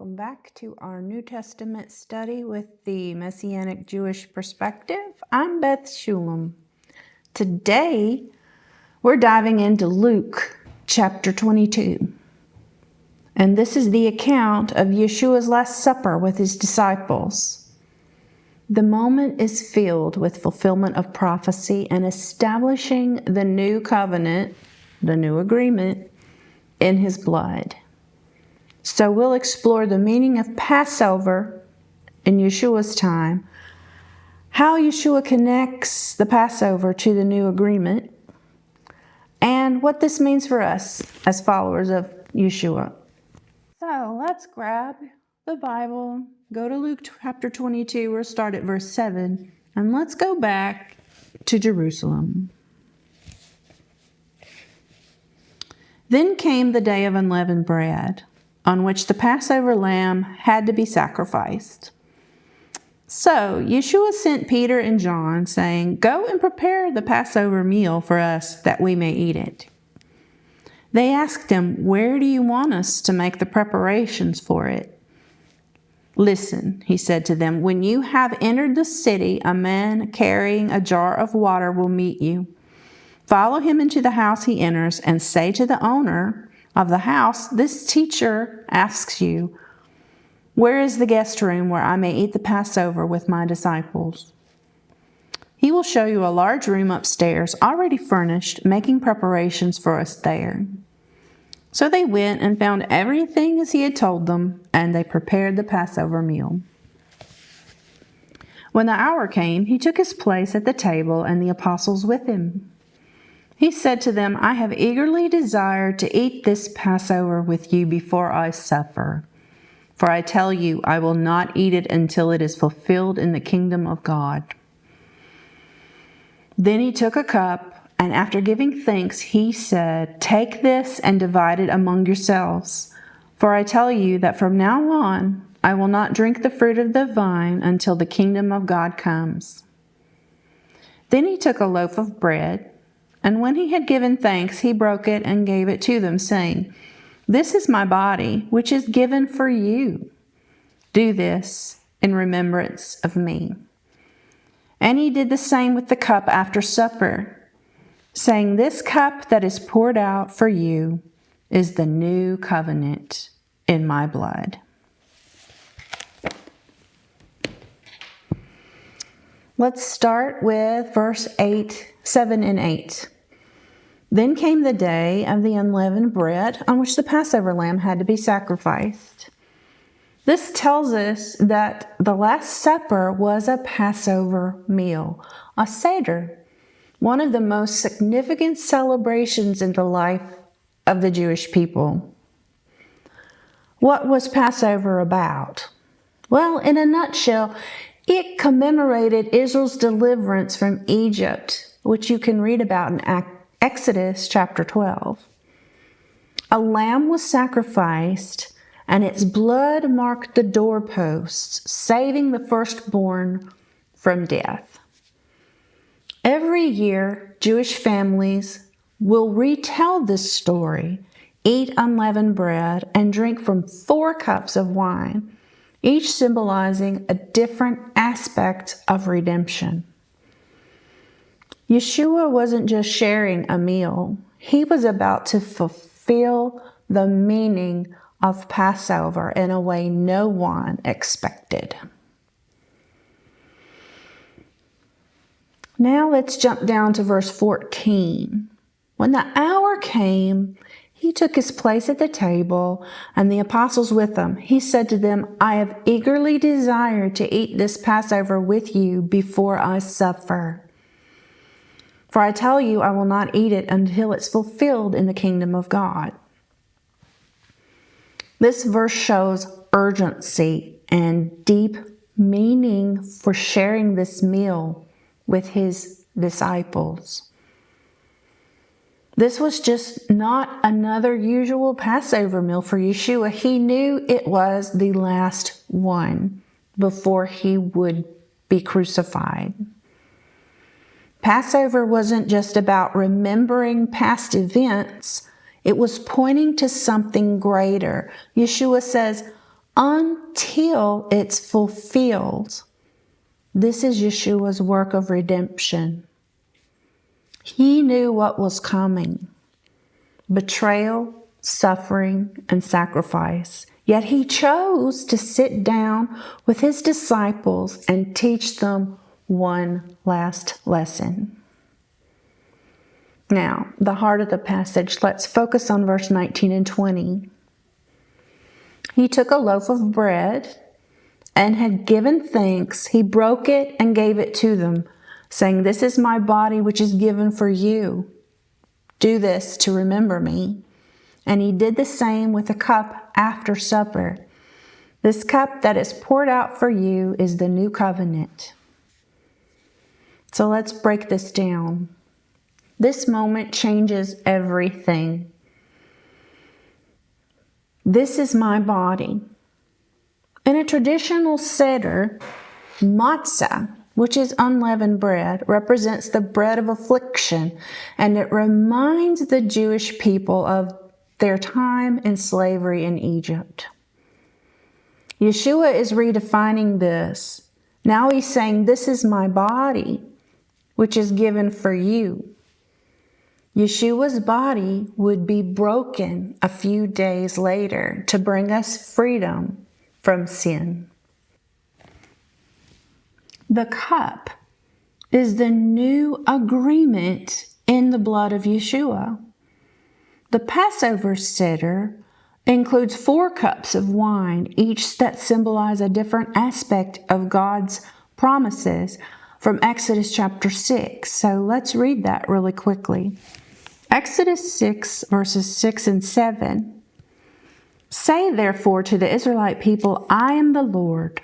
welcome back to our New Testament study with the Messianic Jewish perspective. I'm Beth Shulam. Today, we're diving into Luke chapter 22. And this is the account of Yeshua's Last Supper with his disciples. The moment is filled with fulfillment of prophecy and establishing the new covenant, the new agreement, in his blood. So we'll explore the meaning of Passover in Yeshua's time, how Yeshua connects the Passover to the new agreement, and what this means for us as followers of Yeshua. So let's grab the Bible, go to Luke chapter 22, we'll start at verse 7, and let's go back to Jerusalem. Then came the day of unleavened bread, on which the Passover lamb had to be sacrificed. So Yeshua sent Peter and John, saying, "Go and prepare the Passover meal for us, that we may eat it." They asked him, "Where do you want us to make the preparations for it?" "Listen," he said to them, "when you have entered the city, a man carrying a jar of water will meet you. Follow him into the house he enters, and say to the owner of the house, 'This teacher asks you, where is the guest room where I may eat the Passover with my disciples?' He will show you a large room upstairs, already furnished, making preparations for us there." So they went and found everything as he had told them, and they prepared the Passover meal. When the hour came, he took his place at the table, and the apostles with him. He said to them, "I have eagerly desired to eat this Passover with you before I suffer. For I tell you, I will not eat it until it is fulfilled in the kingdom of God." Then he took a cup, and after giving thanks, he said, "Take this and divide it among yourselves. For I tell you that from now on, I will not drink the fruit of the vine until the kingdom of God comes." Then he took a loaf of bread, and when he had given thanks, he broke it and gave it to them, saying, "This is my body, which is given for you. Do this in remembrance of me." And he did the same with the cup after supper, saying, "This cup that is poured out for you is the new covenant in my blood." Let's start with verse 7 and 8. Then came the day of the unleavened bread, on which the Passover lamb had to be sacrificed. This tells us that the Last Supper was a Passover meal, a Seder, one of the most significant celebrations in the life of the Jewish people. What was Passover about? Well, in a nutshell, it commemorated Israel's deliverance from Egypt, which you can read about in Exodus chapter 12. A lamb was sacrificed, and its blood marked the doorposts, saving the firstborn from death. Every year, Jewish families will retell this story, eat unleavened bread, and drink from 4 cups of wine, each symbolizing a different aspect of redemption. Yeshua wasn't just sharing a meal. He was about to fulfill the meaning of Passover in a way no one expected. Now let's jump down to verse 14. When the hour came, he took his place at the table, and the apostles with him. He said to them, "I have eagerly desired to eat this Passover with you before I suffer. For I tell you, I will not eat it until it's fulfilled in the kingdom of God." This verse shows urgency and deep meaning for sharing this meal with his disciples. This was just not another usual Passover meal for Yeshua. He knew it was the last one before he would be crucified. Passover wasn't just about remembering past events. It was pointing to something greater. Yeshua says, until it's fulfilled. This is Yeshua's work of redemption. He knew what was coming: betrayal, suffering, and sacrifice. Yet he chose to sit down with his disciples and teach them one last lesson. Now, the heart of the passage, let's focus on verse 19 and 20. He took a loaf of bread and had given thanks. He broke it and gave it to them, saying, "This is my body, which is given for you. Do this to remember me." And he did the same with the cup after supper. This cup that is poured out for you is the new covenant. So let's break this down. This moment changes everything. This is my body. In a traditional Seder, matzah, which is unleavened bread, represents the bread of affliction, and it reminds the Jewish people of their time in slavery in Egypt. Yeshua is redefining this. Now he's saying, "This is my body, which is given for you." Yeshua's body would be broken a few days later to bring us freedom from sin. The cup is the new agreement in the blood of Yeshua. The Passover Seder includes 4 cups of wine, each that symbolize a different aspect of God's promises from Exodus chapter 6. So let's read that really quickly. Exodus 6, verses 6 and 7. "Say therefore to the Israelite people, I am the Lord.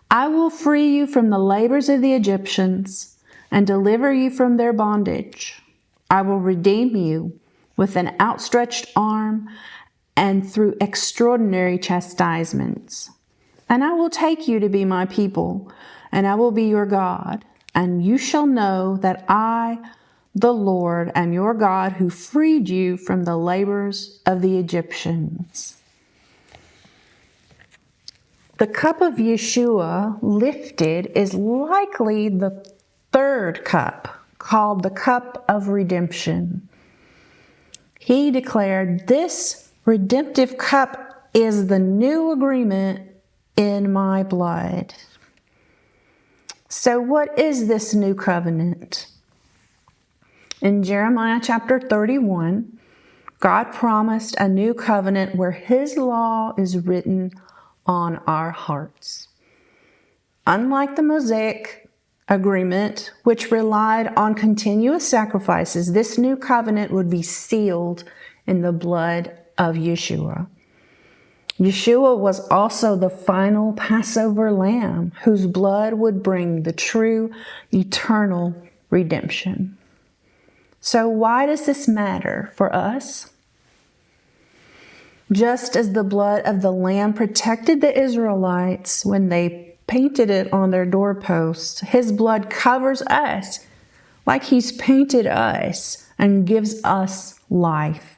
I will free you from the labors of the Egyptians and deliver you from their bondage. I will redeem you with an outstretched arm and through extraordinary chastisements. And I will take you to be my people, and I will be your God. And you shall know that I, the Lord, am your God who freed you from the labors of the Egyptians." The cup of Yeshua lifted is likely the 3rd cup, called the cup of redemption. He declared, "This redemptive cup is the new agreement in my blood." So what is this new covenant? In Jeremiah chapter 31, God promised a new covenant where his law is written on our hearts. Unlike the Mosaic agreement, which relied on continuous sacrifices, this new covenant would be sealed in the blood of Yeshua. Yeshua was also the final Passover lamb whose blood would bring the true eternal redemption. So why does this matter for us? Just as the blood of the lamb protected the Israelites when they painted it on their doorposts, his blood covers us like he's painted us and gives us life.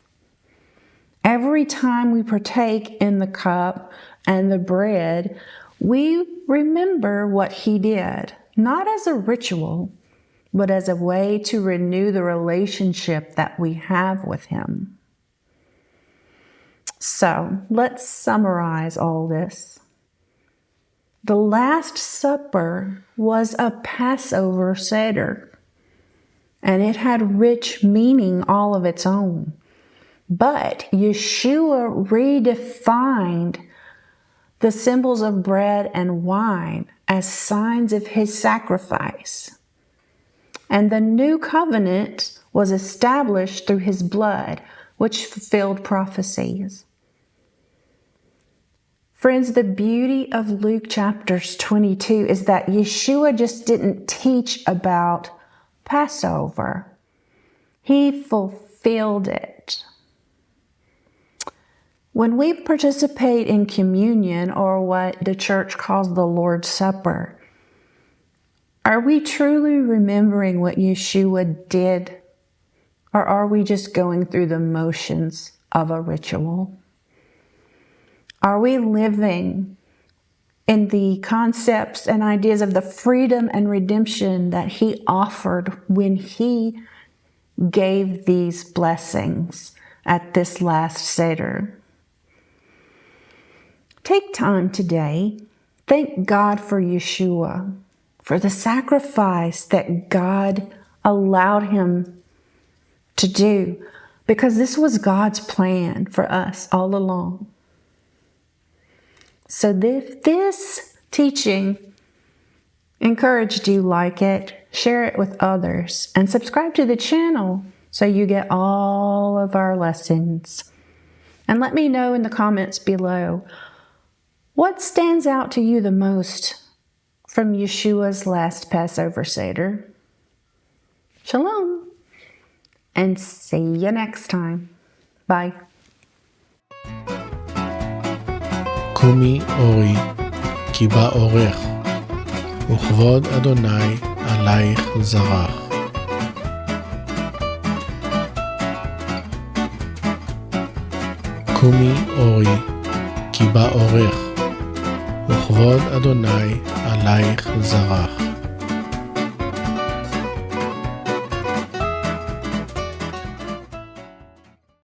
Every time we partake in the cup and the bread, we remember what he did, not as a ritual, but as a way to renew the relationship that we have with him. So let's summarize all this. The Last Supper was a Passover Seder, and it had rich meaning all of its own. But Yeshua redefined the symbols of bread and wine as signs of his sacrifice. And the new covenant was established through his blood, which fulfilled prophecies. Friends, the beauty of Luke chapters 22 is that Yeshua just didn't teach about Passover. He fulfilled it. When we participate in communion, or what the church calls the Lord's Supper, are we truly remembering what Yeshua did, or are we just going through the motions of a ritual? Are we living in the concepts and ideas of the freedom and redemption that He offered when He gave these blessings at this last Seder? Take time today. Thank God for Yeshua, for the sacrifice that God allowed Him to do, because this was God's plan for us all along. So if this teaching encouraged you, like it, share it with others, and subscribe to the channel so you get all of our lessons. And let me know in the comments below, what stands out to you the most from Yeshua's last Passover Seder? Shalom, and see you next time. Bye. קומי אורי, כי בא אורך, וכבוד אדוני עלייך זרח. קומי אורי, כי בא אורך, וכבוד אדוני עלייך זרח.